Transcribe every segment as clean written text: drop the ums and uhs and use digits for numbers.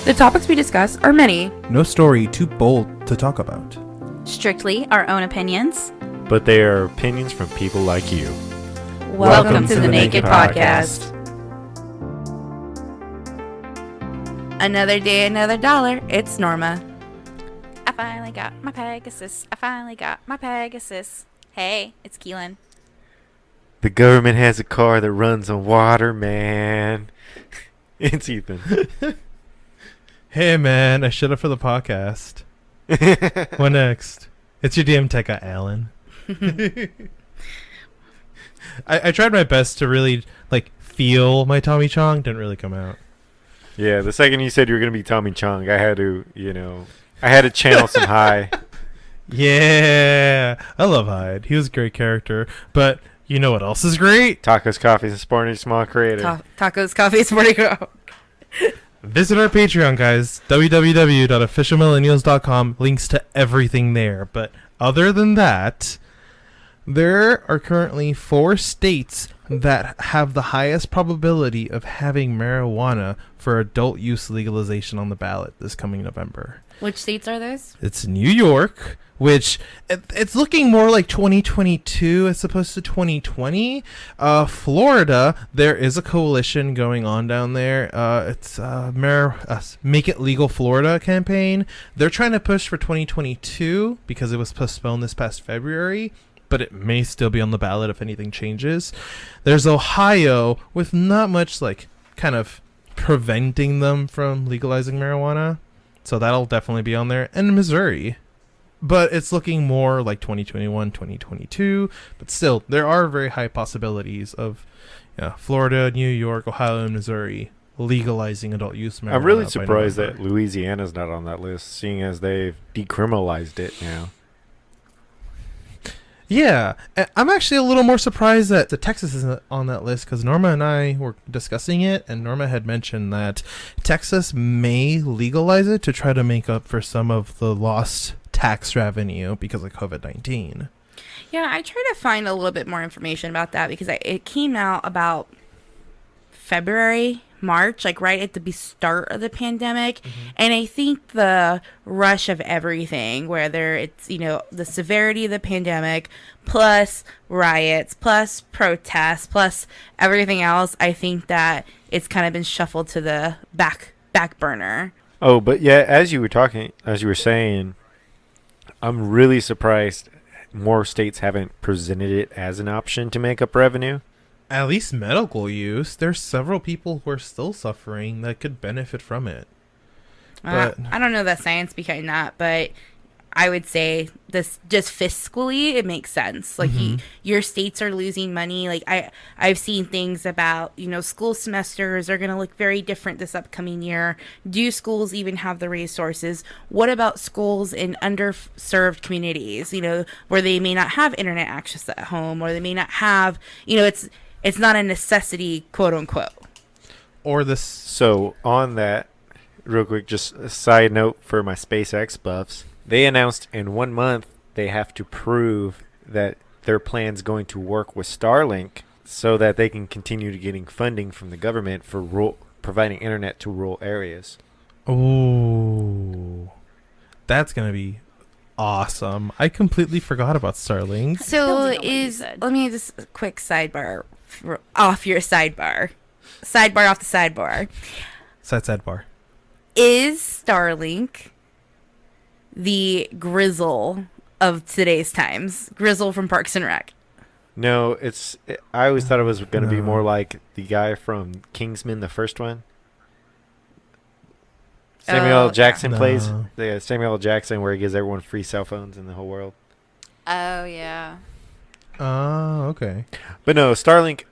The topics we discuss are many. No story too bold to talk about. Strictly our own opinions. But they are opinions from people like you. Welcome to the NAKE'd podcast. Another day, another dollar. It's Norma. I finally got my Pegasus. Hey, it's Keelan. The government has a car that runs on water, man. It's Ethan. Hey man, I shut up for the podcast. What next? It's your damn tech guy, Alan. I tried my best to really feel my Tommy Chong. Didn't really come out. Yeah, the second you said you were going to be Tommy Chong, I had to, I had to channel some high. Yeah, I love Hyde. He was a great character. But you know what else is great? Tacos, coffees, and sporting small creator. Tacos, coffee, sporting. Visit our Patreon, guys. www.officialmillennials.com. Links to everything there. But other than that, there are currently 4 states that have the highest probability of having marijuana for adult use legalization on the ballot this coming November. Which states are those? It's New York, which it's looking more like 2022 as opposed to 2020. Florida, there is a coalition going on down there. It's Make It Legal Florida campaign. They're trying to push for 2022 because it was postponed this past February, but it may still be on the ballot if anything changes. There's Ohio with not much kind of preventing them from legalizing marijuana. So that'll definitely be on there. And Missouri. But it's looking more like 2021, 2022. But still, there are very high possibilities of Florida, New York, Ohio, and Missouri legalizing adult use marijuana. I'm really surprised that Louisiana's not on that list, seeing as they've decriminalized it now. Yeah, I'm actually a little more surprised that Texas isn't on that list because Norma and I were discussing it, and Norma had mentioned that Texas may legalize it to try to make up for some of the lost tax revenue because of COVID-19. Yeah, I tried to find a little bit more information about that because it came out about February, March, right at the start of the pandemic. Mm-hmm. And I think the rush of everything, whether it's, the severity of the pandemic, plus riots, plus protests, plus everything else, I think that it's kind of been shuffled to the back burner. Oh, but yeah, as you were saying, I'm really surprised more states haven't presented it as an option to make up revenue. At least medical use. There's several people who are still suffering that could benefit from it. I don't know the science behind that, but I would say this just fiscally, it makes sense. Your states are losing money. I've seen things about, school semesters are going to look very different this upcoming year. Do schools even have the resources? What about schools in underserved communities, where they may not have internet access at home, or they may not have, it's not a necessity, quote unquote. Or this. So on that, real quick, just a side note for my SpaceX buffs. They announced in 1 month they have to prove that their plan's going to work with Starlink so that they can continue to getting funding from the government for providing internet to rural areas. Oh, that's going to be awesome. I completely forgot about Starlink. So let me just a quick sidebar off your sidebar. Sidebar off the sidebar. Sidebar. Is Starlink the Grizzle of today's times? Grizzle from Parks and Rec. No, I always thought it was going to be more like the guy from Kingsman, the first one. Samuel L. Jackson plays. Yeah, Samuel L. Jackson, where he gives everyone free cell phones in the whole world. Oh, yeah. Oh, okay. But no, Starlink,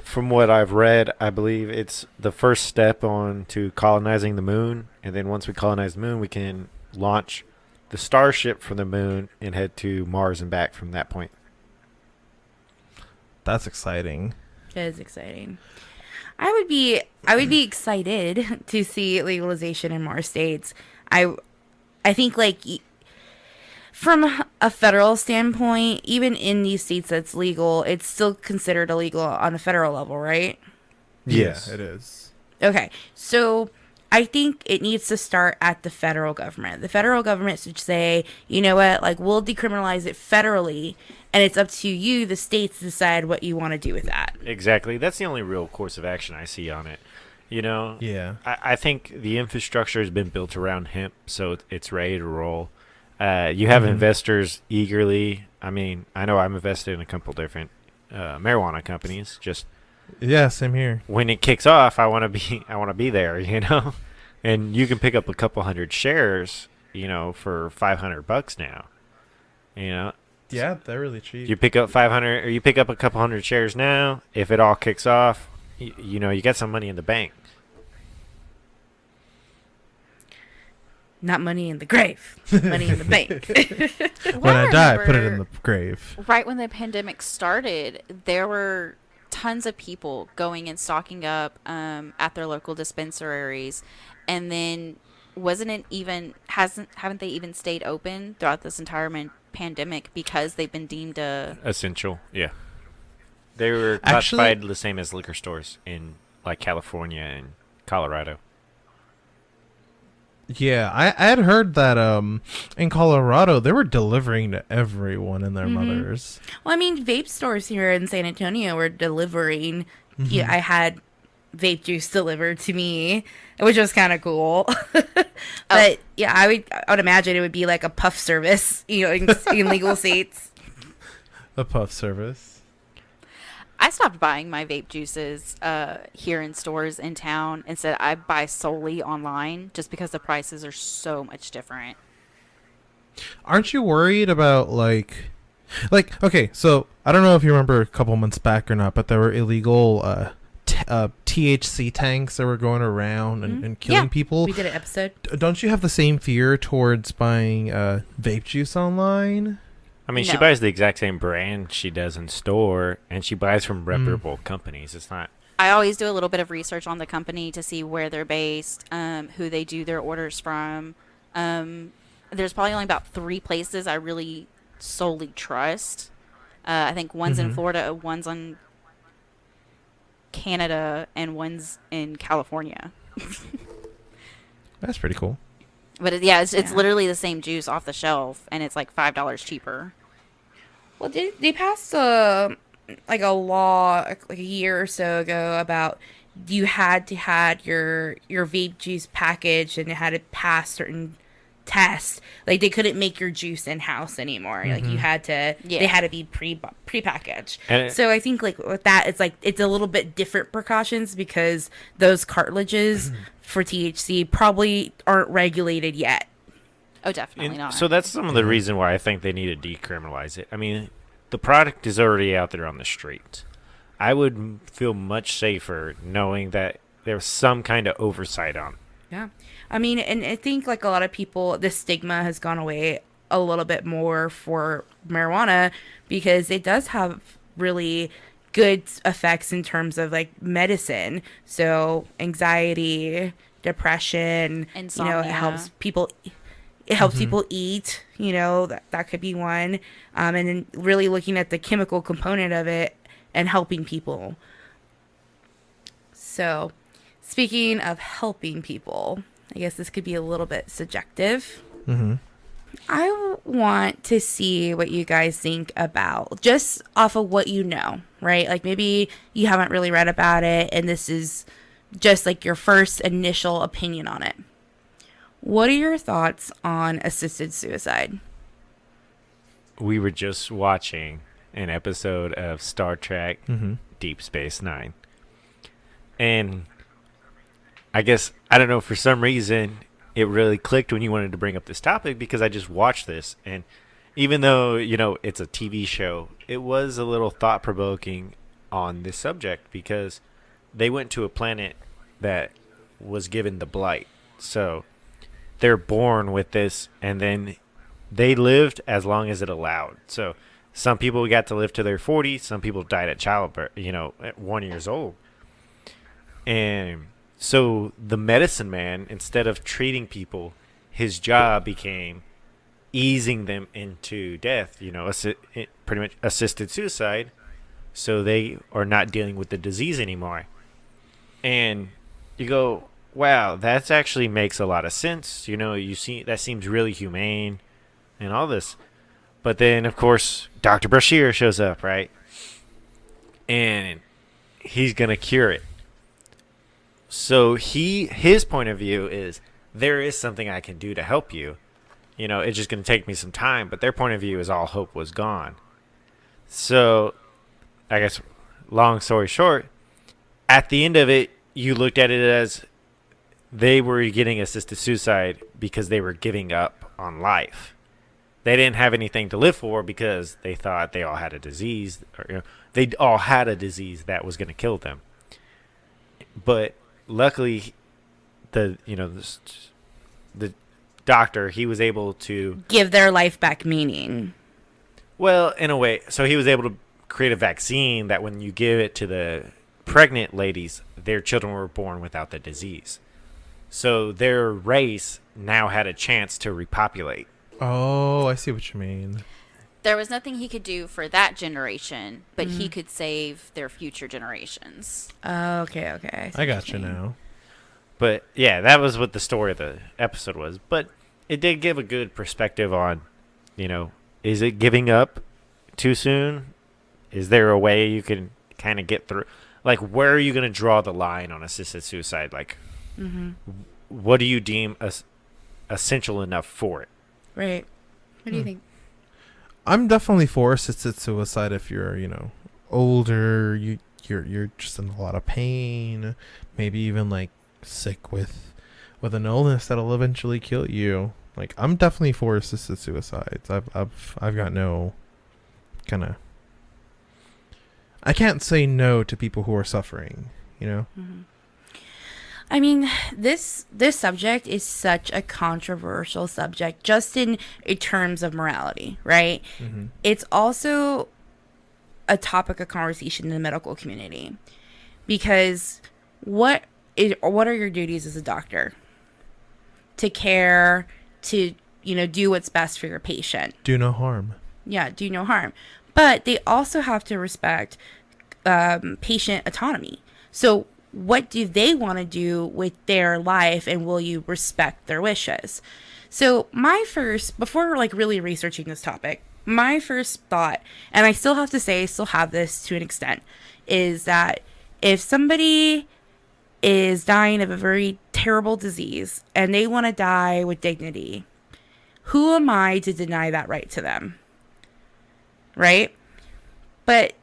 from what I've read, I believe it's the first step on to colonizing the moon. And then once we colonize the moon, we can launch the Starship from the moon and head to Mars and back from that point. That's exciting. It is exciting. I would be excited to see legalization in more states. I think from a federal standpoint, even in these states that's legal, it's still considered illegal on a federal level, right? Yes, it is. Okay, so I think it needs to start at the federal government. The federal government should say, you know what, like, we'll decriminalize it federally, and it's up to you, the states, to decide what you want to do with that. Exactly. That's the only real course of action I see on it. You know, Yeah. I think the infrastructure has been built around hemp, so it's ready to roll. You have investors eagerly. I mean, I know I'm invested in a couple different marijuana companies. Just Yeah, same here. when it kicks off, I want to be there. You know, and you can pick up a couple hundred shares. You know, for $500 now. You know. Yeah, they're really cheap. You pick up 500, or you pick up a couple hundred shares now. If it all kicks off, you know, you got some money in the bank. Not money in the grave, money in the bank. When I die, put it in remember the grave. Right when the pandemic started, there were tons of people going and stocking up at their local dispensaries, and then haven't they even stayed open throughout this entire pandemic because they've been deemed Essential, yeah. They were Actually- classified the same as liquor stores in like California and Colorado. Yeah, I had heard that in Colorado they were delivering to everyone and their mothers. Well, I mean, vape stores here in San Antonio were delivering. Yeah, I had vape juice delivered to me, which was kind of cool. But yeah, I would imagine it would be like a puff service, you know, in legal states. A puff service. I stopped buying my vape juices here in stores in town. Instead, I buy solely online just because the prices are so much different. Aren't you worried about like okay, so I don't know if you remember a couple months back or not, but there were illegal THC tanks that were going around and killing people. We did an episode. Don't you have the same fear towards buying vape juice online? I mean, she No. buys the exact same brand she does in store, and she buys from reputable companies. It's not. I always do a little bit of research on the company to see where they're based, who they do their orders from. There's probably only about 3 places I really solely trust. I think one's in Florida, one's in Canada, and one's in California. That's pretty cool. But it's literally the same juice off the shelf, and it's like $5 cheaper. Well, they passed a law like a year or so ago about you had to had your vape juice packaged and it had to pass certain tests. Like they couldn't make your juice in house anymore. Like you had to, they had to be pre-packaged. So I think like with that, it's a little bit different precautions because those cartridges for THC probably aren't regulated yet. Oh, definitely not. So that's some of the reason why I think they need to decriminalize it. I mean, the product is already out there on the street. I would feel much safer knowing that there's some kind of oversight on it. Yeah. I mean, and I think like a lot of people, the stigma has gone away a little bit more for marijuana because it does have really good effects in terms of like medicine. So anxiety, depression, Insomnia. it helps people. It helps people eat, that could be one. And then really looking at the chemical component of it and helping people. So speaking of helping people, I guess this could be a little bit subjective. I want to see what you guys think about just off of what you know, right? Like maybe you haven't really read about it and this is just like your first initial opinion on it. What are your thoughts on assisted suicide? We were just watching an episode of Star Trek Deep Space Nine. And I guess, I don't know, for some reason, it really clicked when you wanted to bring up this topic because I just watched this. And even though, it's a TV show, it was a little thought-provoking on this subject because they went to a planet that was given the blight. So they're born with this, and then they lived as long as it allowed. So some people got to live to their 40s. Some people died at childbirth, at 1 year old. And so the medicine man, instead of treating people, his job became easing them into death, pretty much assisted suicide. So they are not dealing with the disease anymore. And you go, wow, that actually makes a lot of sense. You see, that seems really humane and all this. But then, of course, Dr. Bashir shows up, right? And he's going to cure it. So his point of view is, there is something I can do to help you. It's just going to take me some time. But their point of view is all hope was gone. So, I guess, long story short, at the end of it, you looked at it as they were getting assisted suicide because they were giving up on life. They didn't have anything to live for because they thought they all had a disease. Or, they all had a disease that was going to kill them. But luckily, the doctor, he was able to give their life back meaning. Well, in a way. So he was able to create a vaccine that when you give it to the pregnant ladies, their children were born without the disease. So their race now had a chance to repopulate. Oh, I see what you mean. There was nothing he could do for that generation, but he could save their future generations. Oh, okay. I got you now. But yeah, that was what the story of the episode was. But it did give a good perspective on, is it giving up too soon? Is there a way you can kind of get through? Like, where are you going to draw the line on assisted suicide? Like, what do you deem essential enough for it? Right. What do you think? I'm definitely for assisted suicide if you're, older, you're just in a lot of pain, maybe even like sick with an illness that'll eventually kill you. Like, I'm definitely for assisted suicides. I've got no kind of. I can't say no to people who are suffering. I mean, this subject is such a controversial subject, just in terms of morality, right? Mm-hmm. It's also a topic of conversation in the medical community, because what are your duties as a doctor? To care, to do what's best for your patient. Do no harm. Yeah, do no harm. But they also have to respect patient autonomy. So what do they want to do with their life, and will you respect their wishes? So before really researching this topic, my first thought, and I still have to say, I still have this to an extent, is that if somebody is dying of a very terrible disease and they want to die with dignity, who am I to deny that right to them? Right? But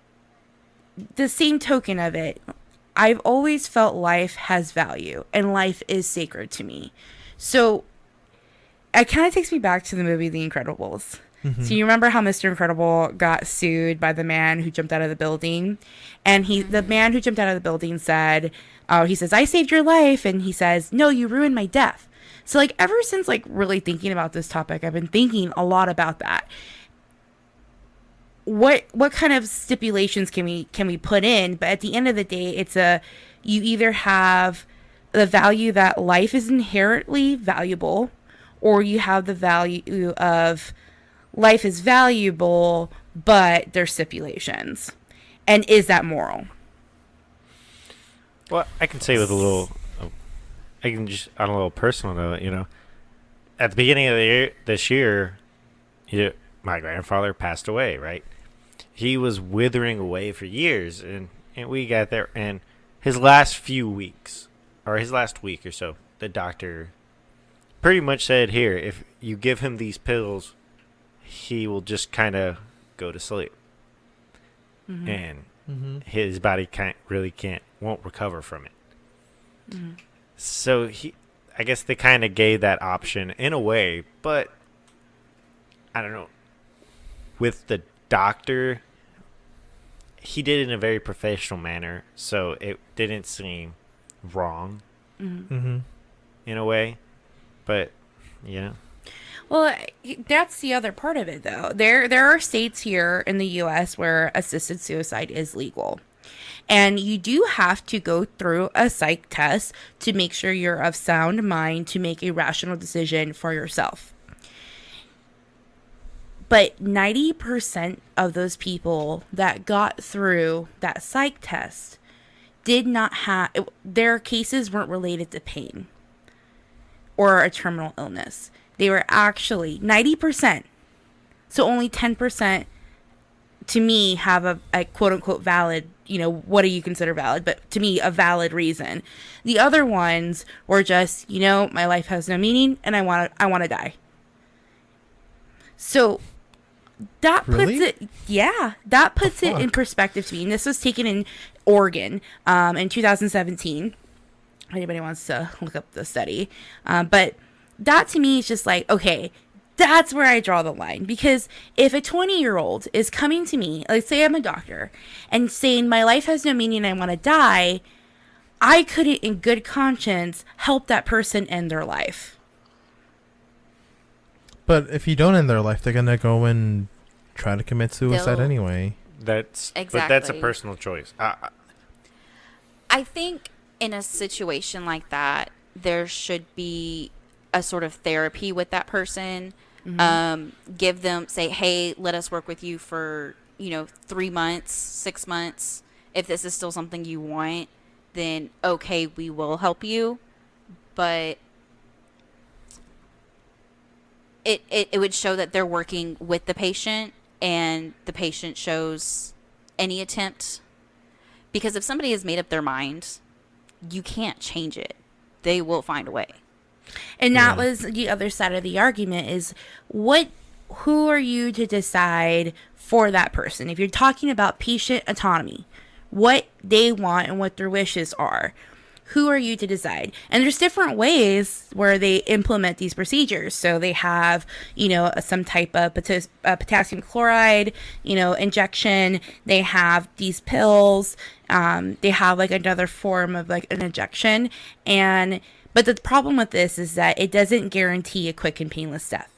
the same token of it, I've always felt life has value and life is sacred to me. So it kind of takes me back to the movie The Incredibles. Mm-hmm. So you remember how Mr. Incredible got sued by the man who jumped out of the building? And the man who jumped out of the building said, he says, "I saved your life." And he says, "No, you ruined my death." So ever since really thinking about this topic, I've been thinking a lot about that. What kind of stipulations can we put in? But at the end of the day, you either have the value that life is inherently valuable, or you have the value of life is valuable, but there's stipulations. And is that moral? Well, I can say with on a little personal note, at the beginning of this year, my grandfather passed away, right? He was withering away for years, and we got there, and his last few weeks, or his last week or so, the doctor pretty much said, "Here, if you give him these pills, he will just kind of go to sleep." Mm-hmm. And his body won't recover from it. Mm-hmm. So I guess they kind of gave that option in a way, but I don't know. With the doctor, he did it in a very professional manner, so it didn't seem wrong in a way. But well, that's the other part of it, though. There are states here in the U.S. where assisted suicide is legal, and you do have to go through a psych test to make sure you're of sound mind to make a rational decision for yourself. But 90% of those people that got through that psych test did not have, their cases weren't related to pain or a terminal illness. They were actually 90%. So only 10% to me have a quote unquote valid, what do you consider valid? But to me, a valid reason. The other ones were just, my life has no meaning and I want to die. So that puts it in perspective to me. And this was taken in Oregon in 2017. Anybody wants to look up the study. But that to me is just like, okay, that's where I draw the line. Because if a 20-year-old is coming to me, let's say I'm a doctor, and saying my life has no meaning and I want to die, I couldn't in good conscience help that person end their life. But if you don't end their life, they're going to go and try to commit suicide anyway. But that's a personal choice. I think in a situation like that, there should be a sort of therapy with that person. Give them, say, hey, let us work with you for, 3 months, 6 months. If this is still something you want, then okay, we will help you. But it would show that they're working with the patient, and the patient shows any attempt. Because if somebody has made up their mind, you can't change it. They will find a way. And that was the other side of the argument is who are you to decide for that person? If you're talking about patient autonomy, what they want and what their wishes are, who are you to decide? And there's different ways where they implement these procedures. So they have, some type of potassium chloride, injection. They have these pills. They have like another form of like an injection. But the problem with this is that it doesn't guarantee a quick and painless death.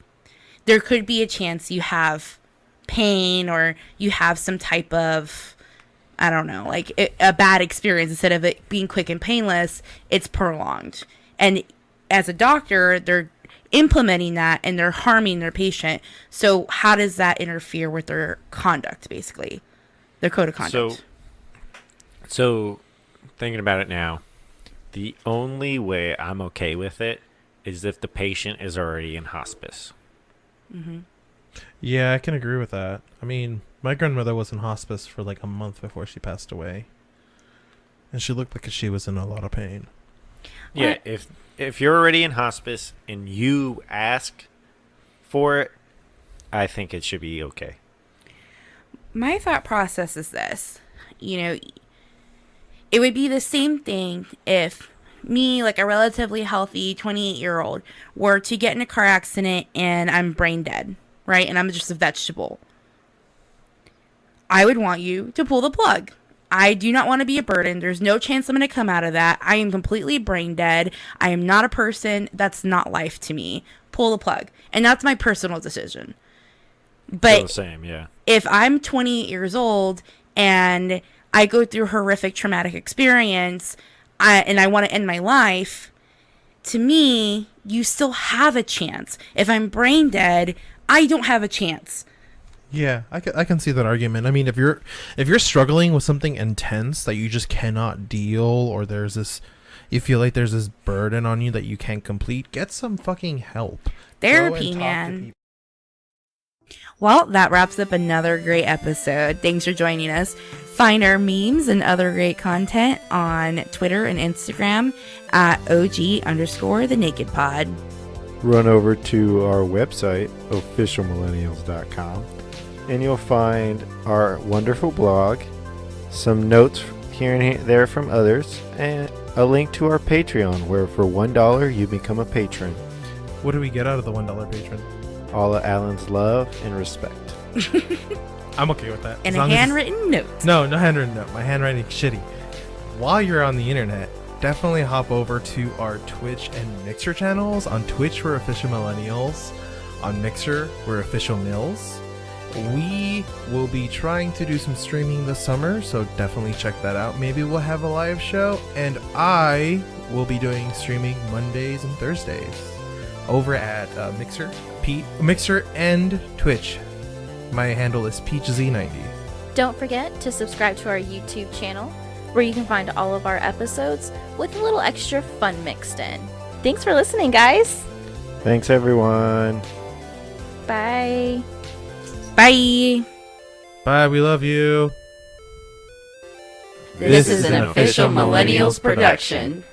There could be a chance you have pain or you have some type of, I don't know, like a bad experience. Instead of it being quick and painless, it's prolonged. And as a doctor, they're implementing that and they're harming their patient. So how does that interfere with their conduct, basically? Their code of conduct. So thinking about it now, the only way I'm okay with it is if the patient is already in hospice. Mm-hmm. Yeah, I can agree with that. I mean, my grandmother was in hospice for like a month before she passed away. And she looked like she was in a lot of pain. Yeah, if you're already in hospice and you ask for it, I think it should be okay. My thought process is this. It would be the same thing if me, like a relatively healthy 28-year-old, were to get in a car accident and I'm brain dead, right? And I'm just a vegetable. I would want you to pull the plug. I do not want to be a burden. There's no chance I'm going to come out of that. I am completely brain dead. I am not a person. That's not life to me. Pull the plug. And that's my personal decision. But same, yeah. If I'm 28 years old and I go through horrific traumatic experience and I want to end my life, to me, you still have a chance. If I'm brain dead, I don't have a chance. Yeah, I can see that argument. I mean, if you're struggling with something intense that you just cannot deal, or you feel like there's this burden on you that you can't complete, get some fucking help. Therapy, man. Well, that wraps up another great episode. Thanks for joining us. Find our memes and other great content on Twitter and Instagram at OG_the Naked Pod. Run over to our website, officialmillennials.com, and you'll find our wonderful blog, some notes here and there from others, and a link to our Patreon, where for $1 you become a patron. What do we get out of the $1 patron? All of Alan's love and respect. I'm okay with that. And a handwritten note. No handwritten note. My handwriting's shitty. While you're on the internet, definitely hop over to our Twitch and Mixer channels. On Twitch, we're Official Millennials. On Mixer, we're Official Mills. We will be trying to do some streaming this summer, so definitely check that out. Maybe we'll have a live show, and I will be doing streaming Mondays and Thursdays over at Mixer and Twitch. My handle is PeachZ90. Don't forget to subscribe to our YouTube channel. where you can find all of our episodes with a little extra fun mixed in. Thanks for listening, guys. Thanks, everyone. Bye. Bye. Bye. We love you. This is an official Millennials production.